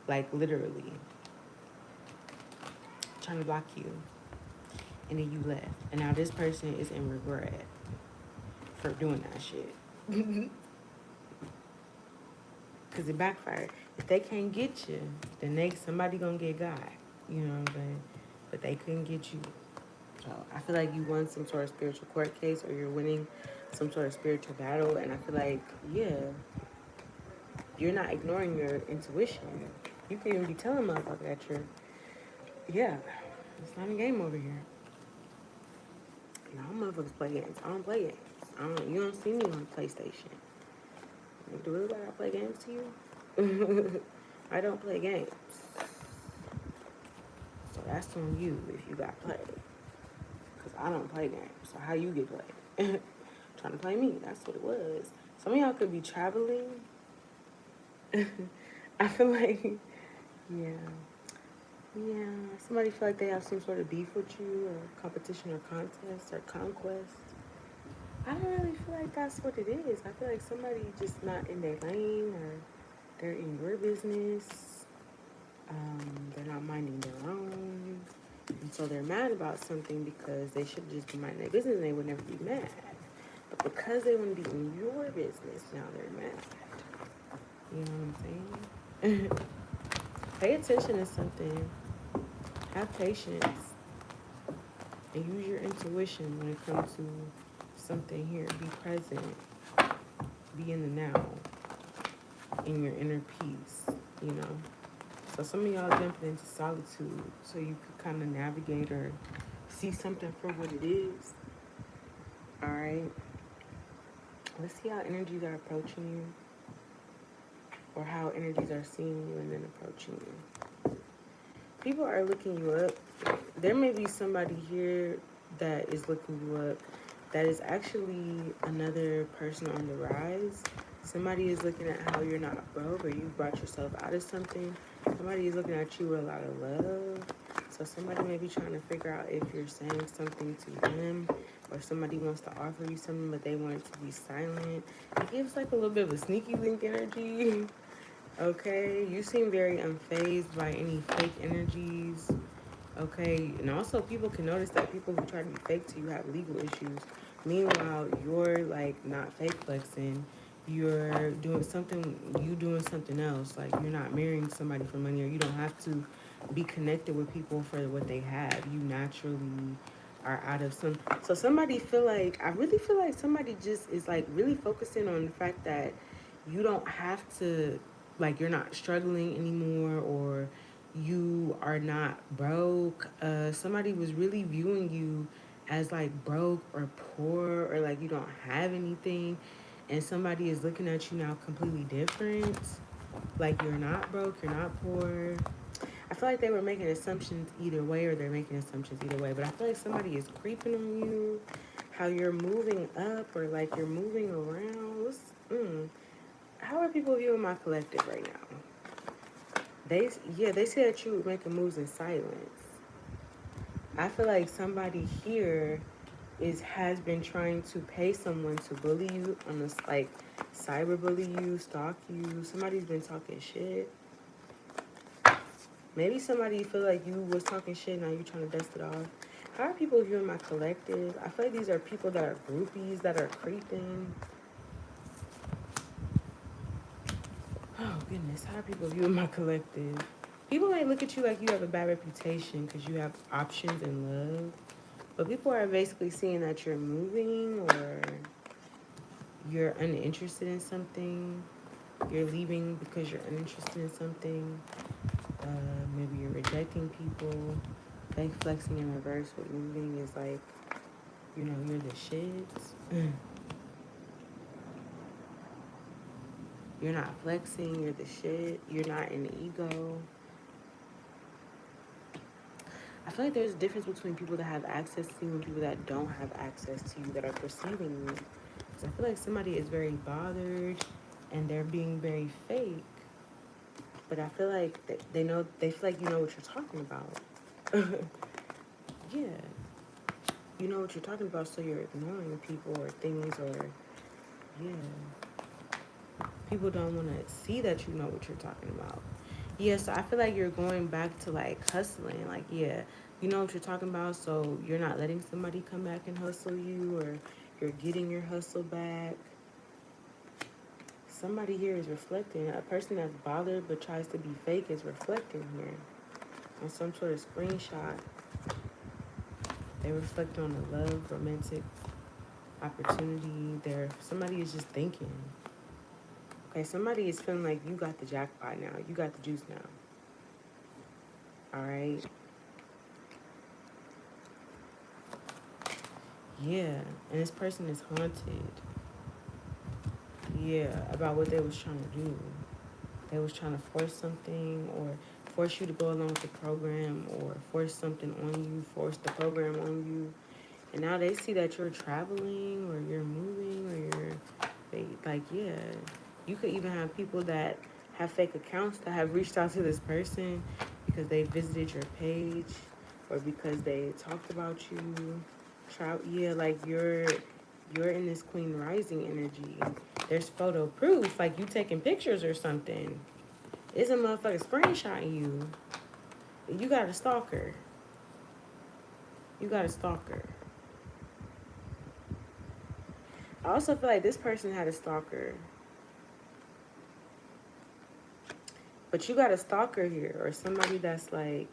Like literally. Trying to block you. And then you left. And now this person is in regret for doing that shit. Because it backfired. If they can't get you, then somebody going to get God. You know what I'm saying? But they couldn't get you. So I feel like you won some sort of spiritual court case, or you're winning some sort of spiritual battle. And I feel like, yeah, you're not ignoring your intuition. You can even be telling motherfucker that yeah, it's not a game over here. No, motherfuckers play games. I don't play games. You don't see me on PlayStation. Like, do really gotta play games to you? I don't play games. So that's on you if you got played. Because I don't play games. So how you get played? Trying to play me. That's what it was. Some of y'all could be traveling. I feel like, yeah. Somebody feel like they have some sort of beef with you, or competition or contest or conquest. I don't really feel like that's what it is. I feel like somebody just not in their lane, or they're in your business. They're not minding their own. And so they're mad about something because they should just be minding their business and they would never be mad. But because they want to be in your business, now they're mad. You know what I'm saying? Pay attention to something. Have patience. And use your intuition when it comes to something here. Be present. Be in the now. In your inner peace. You know? So some of y'all jumping into solitude so you could kind of navigate or see something for what it is. All right. Let's see how energies are approaching you, or how energies are seeing you and then approaching you. People are looking you up. There may be somebody here that is looking you up that is actually another person on the rise. Somebody is looking at how you're not broke or you brought yourself out of something. Somebody is looking at you with a lot of love. So somebody may be trying to figure out if you're saying something to them, or somebody wants to offer you something but they want it to be silent. It gives like a little bit of a sneaky link energy. Okay, you seem very unfazed by any fake energies. Okay, and also people can notice that people who try to be fake to you have legal issues. Meanwhile, you're like not fake flexing. You're doing something else. Like you're not marrying somebody for money, or you don't have to be connected with people for what they have. You naturally are out of some. So somebody I really feel like somebody just is like really focusing on the fact that you don't have to, like you're not struggling anymore, or you are not broke. Somebody was really viewing you as like broke or poor, or like you don't have anything, and somebody is looking at you now completely different. Like you're not broke, you're not poor. I feel like they were making assumptions either way, or they're making assumptions either way. But I feel like somebody is creeping on you, how you're moving up, or like you're moving around. How are people viewing my collective right now? They say that you were making moves in silence. I feel like somebody here has been trying to pay someone to bully you on this, like cyber bully you, stalk you. Somebody's been talking shit. Maybe somebody feel like you was talking shit, now you trying to dust it off. How are people viewing my collective? I feel like these are people that are groupies, that are creeping. Oh goodness, how are people viewing my collective? People might look at you like you have a bad reputation because you have options in love. But people are basically seeing that you're moving, or you're uninterested in something. You're leaving because you're uninterested in something. Maybe you're rejecting people. Fake flexing in reverse with moving is like, you're the shit. You're not flexing, you're the shit. You're not an ego. I feel like there's a difference between people that have access to you and people that don't have access to you, that are perceiving you. Because I feel like somebody is very bothered and they're being very fake. But I feel like they feel like you know what you're talking about. Yeah. You know what you're talking about, so you're ignoring people or things, or, yeah. People don't want to see that you know what you're talking about. Yeah, so I feel like you're going back to like hustling. Like, yeah, you know what you're talking about, so you're not letting somebody come back and hustle you, or you're getting your hustle back. Somebody here is reflecting. A person that's bothered but tries to be fake is reflecting here on some sort of screenshot. They reflect on the love, romantic opportunity. Somebody is just thinking. Okay, somebody is feeling like you got the jackpot now. You got the juice now. All right. Yeah, and this person is haunted. Yeah, about what they was trying to do. They was trying to force something, or force you to go along with the program, or force something on you, force the program on you. And now they see that you're traveling, or you're moving, or yeah. You could even have people that have fake accounts that have reached out to this person because they visited your page, or because they talked about you. Yeah, like You're in this Queen Rising energy. There's photo proof, like you taking pictures or something. It's a motherfucker screenshotting you. You got a stalker. You got a stalker. I also feel like this person had a stalker. But you got a stalker here, or somebody that's like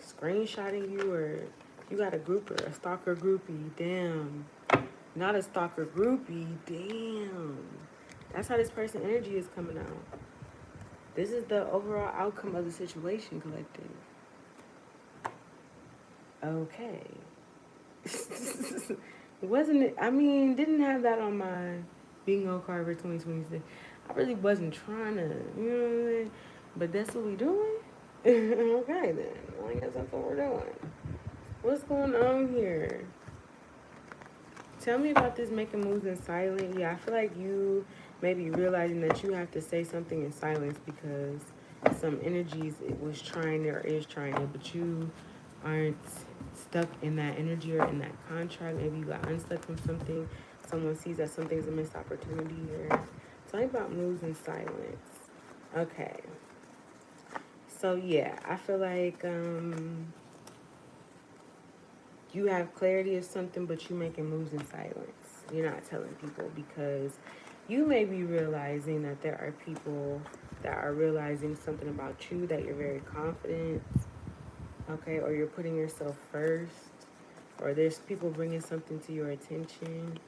screenshotting you, or you got a grouper, a stalker groupie. Damn. Not a stalker groupie. Damn. That's how this person energy is coming out. This is the overall outcome of the situation, collective. Okay. Wasn't it? I mean, didn't have that on my bingo card for 2026. I really wasn't trying to, you know what I mean? But that's what we doing? Okay, then. Well, I guess that's what we're doing. What's going on here? Tell me about this making moves in silence. Yeah, I feel like you may be realizing that you have to say something in silence because some energies it was trying it or is trying it, but you aren't stuck in that energy or in that contract. Maybe you got unstuck from something. Someone sees that something's a missed opportunity here. Tell me about moves in silence. Okay. So yeah, I feel like you have clarity of something, but you making moves in silence. You're not telling people because you may be realizing that there are people that are realizing something about you, that you're very confident, okay, or you're putting yourself first, or there's people bringing something to your attention.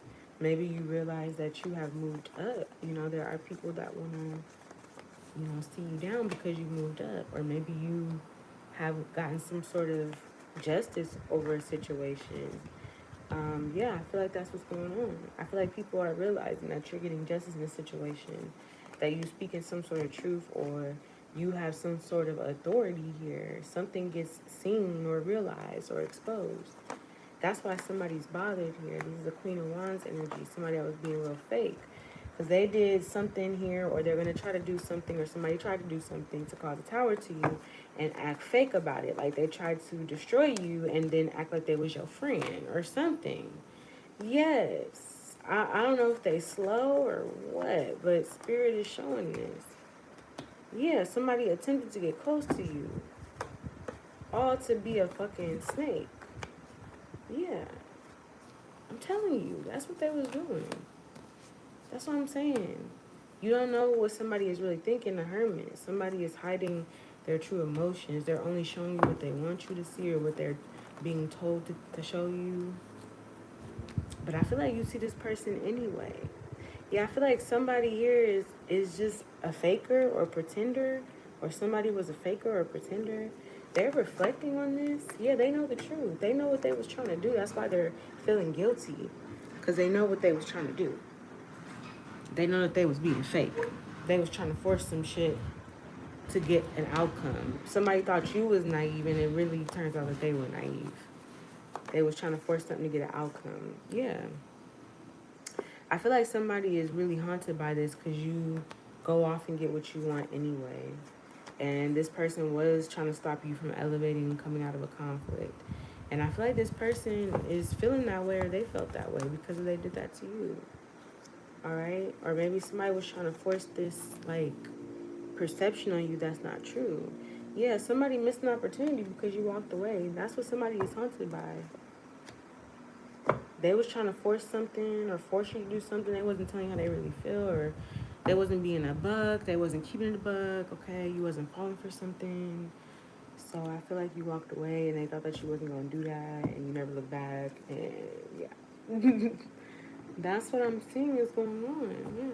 Maybe you realize that you have moved up. You know, there are people that want to, see you down because you moved up, or maybe you have gotten some sort of justice over a situation. Yeah, I feel like that's what's going on. I feel like people are realizing that you're getting justice in a situation, that you speak in some sort of truth, or you have some sort of authority here. Something gets seen or realized or exposed. That's why somebody's bothered here. This is a Queen of Wands energy. Somebody that was being real fake. Because they did something here, or they're going to try to do something, or somebody tried to do something to cause a tower to you and act fake about it. Like they tried to destroy you and then act like they was your friend or something. Yes. I don't know if they slow or what, but Spirit is showing this. Yeah, somebody attempted to get close to you. All to be a fucking snake. Yeah. I'm telling you, that's what they was doing. That's what I'm saying. You don't know what somebody is really thinking, a hermit. Somebody is hiding their true emotions. They're only showing you what they want you to see or what they're being told to show you. But I feel like you see this person anyway. Yeah, I feel like somebody here is just a faker or pretender, or somebody was a faker or a pretender. They're reflecting on this. Yeah, they know the truth. They know what they was trying to do. That's why they're feeling guilty, because they know what they was trying to do. They know that they was being fake. They was trying to force some shit to get an outcome. Somebody thought you was naive, and it really turns out that they were naive. They was trying to force something to get an outcome. Yeah. I feel like somebody is really haunted by this because you go off and get what you want anyway. And this person was trying to stop you from elevating and coming out of a conflict. And I feel like this person is feeling that way, or they felt that way because they did that to you. All right? Or maybe somebody was trying to force this, like, perception on you that's not true. Yeah, somebody missed an opportunity because you walked away. That's what somebody is haunted by. They was trying to force something or force you to do something. They wasn't telling you how they really feel, or they wasn't being a buck. They wasn't keeping it a buck, okay? You wasn't falling for something. So I feel like you walked away and they thought that you wasn't going to do that, and you never looked back. And yeah. That's what I'm seeing is going on. Yeah.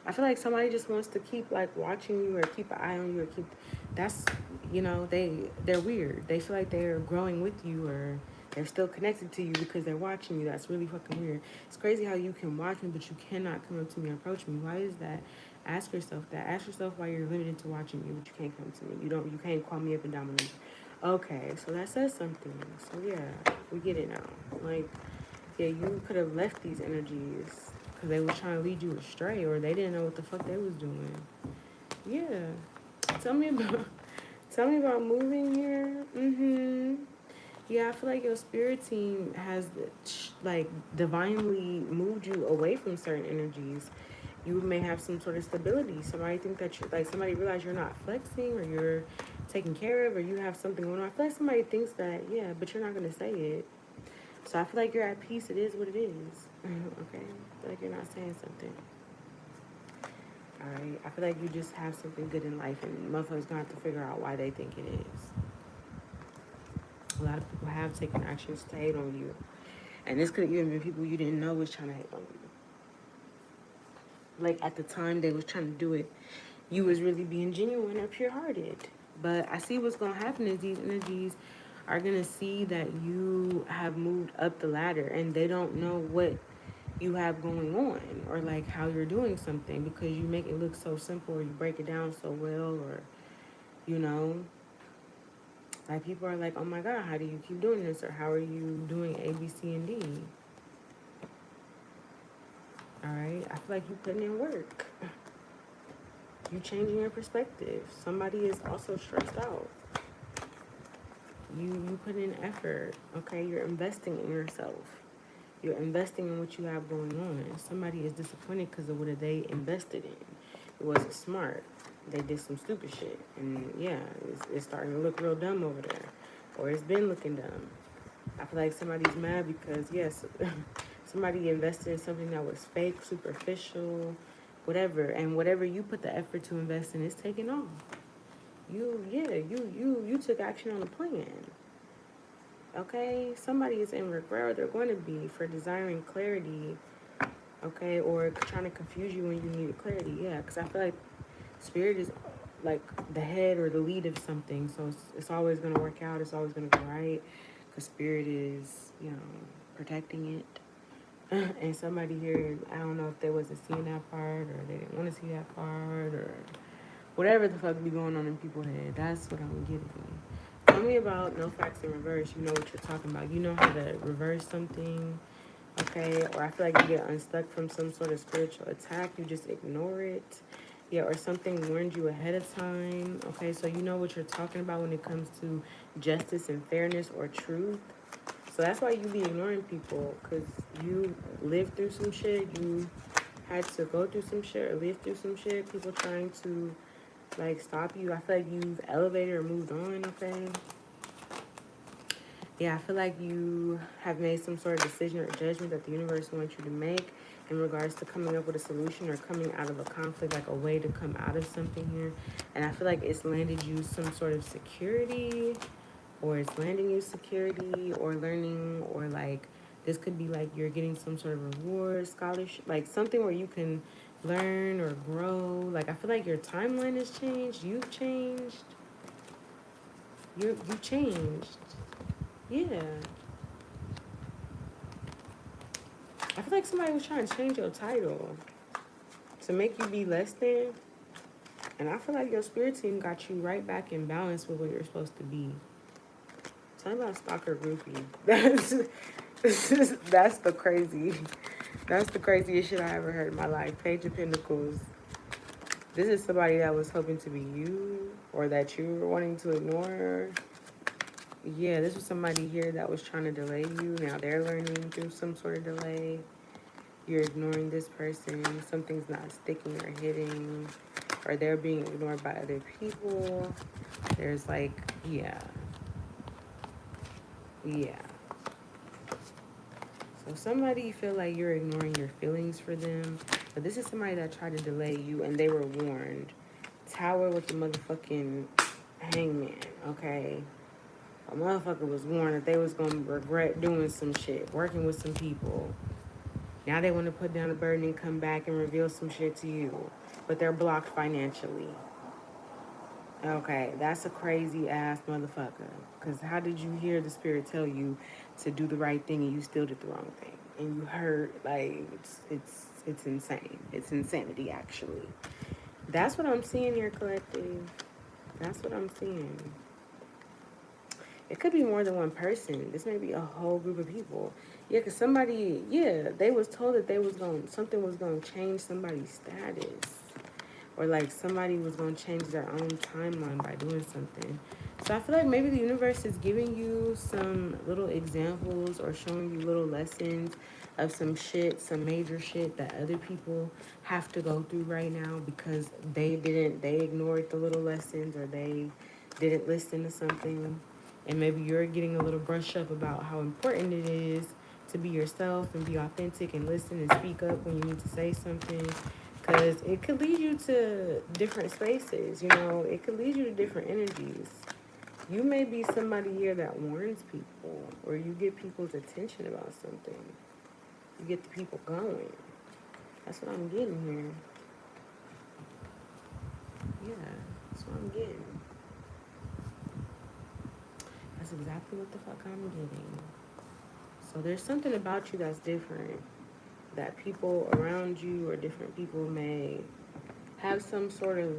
I feel like somebody just wants to keep like watching you or keep an eye on you or keep that's they're weird. They feel like they're growing with you or they're still connected to you because they're watching you. That's really fucking weird. It's crazy how you can watch me but you cannot come up to me and approach me. Why is that? Ask yourself that. Ask yourself why you're limited to watching me but you can't come to me. You can't call me up and down my number. Okay, so that says something. So yeah, we get it now. Like, yeah, you could have left these energies because they were trying to lead you astray or they didn't know what the fuck they was doing. Yeah. Tell me about moving here. Yeah, I feel like your spirit team has like divinely moved you away from certain energies. You may have some sort of stability. Somebody think that you like somebody realize you're not flexing or you're taken care of or you have something going on. I feel like somebody thinks that, yeah, but you're not gonna say it. So I feel like you're at peace. It is what it is. Okay? I feel like you're not saying something. Alright? I feel like you just have something good in life and motherfuckers gonna have to figure out why they think it is. A lot of people have taken actions to hate on you. And this could have even been people you didn't know was trying to hate on you. Like at the time they was trying to do it, you was really being genuine or pure hearted. But I see what's gonna happen is these energies are gonna see that you have moved up the ladder and they don't know what you have going on or like how you're doing something because you make it look so simple or you break it down so well or you know like people are like, oh my god, how do you keep doing this or how are you doing A, B, C, and D? All right, I feel like you putting in work. You changing your perspective. Somebody is also stressed out. You put in effort. Okay, you're investing in yourself. You're investing in what you have going on. Somebody is disappointed because of what they invested in. It wasn't smart. They did some stupid shit, and yeah, it's starting to look real dumb over there, or it's been looking dumb. I feel like somebody's mad because yes, somebody invested in something that was fake, superficial, whatever, and whatever you put the effort to invest in is taking off. You took action on a plan. Okay, somebody is in regret, or they're going to be for desiring clarity. Okay, or trying to confuse you when you need clarity. Yeah, because I feel like spirit is like the head or the lead of something, so it's always going to work out. It's always going to go right. Because spirit is, protecting it. And somebody here, I don't know if they wasn't seeing that part or they didn't want to see that part or whatever the fuck be going on in people's head. That's what I'm getting. Tell me about no facts in reverse. You know what you're talking about. You know how to reverse something, okay? Or I feel like you get unstuck from some sort of spiritual attack. You just ignore it. Yeah, or something warned you ahead of time. Okay, so you know what you're talking about when it comes to justice and fairness or truth. So that's why you be ignoring people, because you lived through some shit. You had to go through some shit or live through some shit. People trying to like stop you. I feel like you've elevated or moved on, okay? Yeah, I feel like you have made some sort of decision or judgment that the universe wants you to make in regards to coming up with a solution or coming out of a conflict, like a way to come out of something here. And I feel like it's landed you some sort of security, or it's landing you security or learning, or like this could be like you're getting some sort of reward, scholarship, like something where you can learn or grow. Like I feel like your timeline has changed. You've changed. You changed. Yeah. I feel like somebody was trying to change your title to make you be less than. And I feel like your spirit team got you right back in balance with what you're supposed to be. Tell me about stalker groupie. That's the crazy. That's the craziest shit I ever heard in my life. Page of Pentacles. This is somebody that was hoping to be you, or that you were wanting to ignore. Yeah, this was somebody here that was trying to delay you. Now they're learning through some sort of delay. You're ignoring this person. Something's not sticking or hitting, or they're being ignored by other people. There's like, yeah. Yeah. So somebody feel like you're ignoring your feelings for them, but this is somebody that tried to delay you and they were warned. Tower with the motherfucking hangman, okay? A motherfucker was warned that they was gonna regret doing some shit, working with some people. Now they want to put down a burden and come back and reveal some shit to you, but they're blocked financially. Okay, that's a crazy ass motherfucker. Because how did you hear the spirit tell you to do the right thing and you still did the wrong thing? And you heard, like, it's insane. It's insanity, actually. That's what I'm seeing here, collective. That's what I'm seeing. It could be more than one person. This may be a whole group of people. Yeah, because they was told that something was going to change somebody's status. or like somebody was going to change their own timeline by doing something. So I feel like maybe the universe is giving you some little examples or showing you little lessons of some shit, some major shit that other people have to go through right now because they ignored the little lessons, or they didn't listen to something. And maybe you're getting a little brush up about how important it is to be yourself and be authentic and listen and speak up when you need to say something, because it could lead you to different spaces. You know, it could lead you to different energies. You may be somebody here that warns people, or you get people's attention about something. You get the people going. That's what I'm getting here. Yeah, that's what I'm getting. That's exactly what the fuck I'm getting. So there's something about you that's different, that people around you or different people may have some sort of,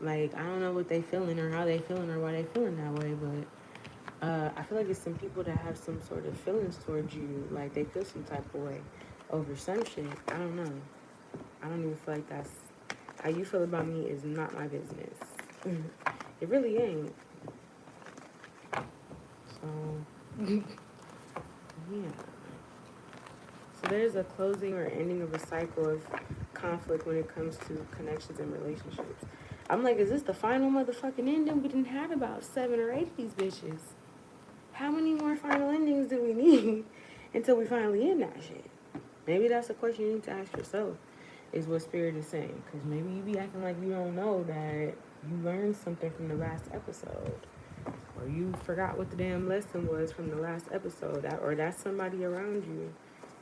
like, I don't know what they feeling or how they feeling or why they feeling that way, but I feel like it's some people that have some sort of feelings towards you, like they feel some type of way over some shit. I don't know. I don't even feel like that's how you feel about me is not my business. It really ain't. So yeah. So there's a closing or ending of a cycle of conflict when it comes to connections and relationships. I'm like, is this the final motherfucking ending? We didn't have about 7 or 8 of these bitches. How many more final endings do we need until we finally end that shit? Maybe that's a question you need to ask yourself, is what Spirit is saying. Because maybe you be acting like you don't know that you learned something from the last episode. Or you forgot what the damn lesson was from the last episode. Or that's somebody around you.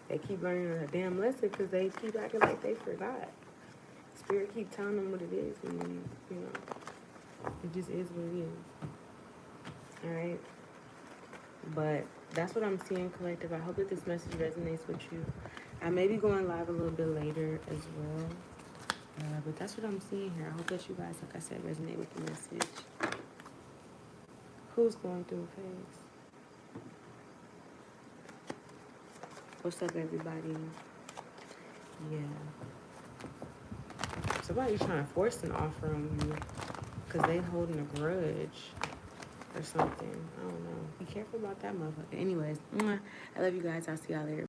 They keep learning a damn lesson because they keep acting like they forgot. Spirit keep telling them what it is, and you know, it just is what it is. All right. But that's what I'm seeing, collective. I hope that this message resonates with you. I may be going live a little bit later as well. But that's what I'm seeing here. I hope that you guys, like I said, resonate with the message. Who's going through a phase? What's up, everybody? Yeah. Somebody's trying to force an offer on you because they holding a grudge or something. I don't know. Be careful about that motherfucker. Anyways, I love you guys. I'll see y'all later.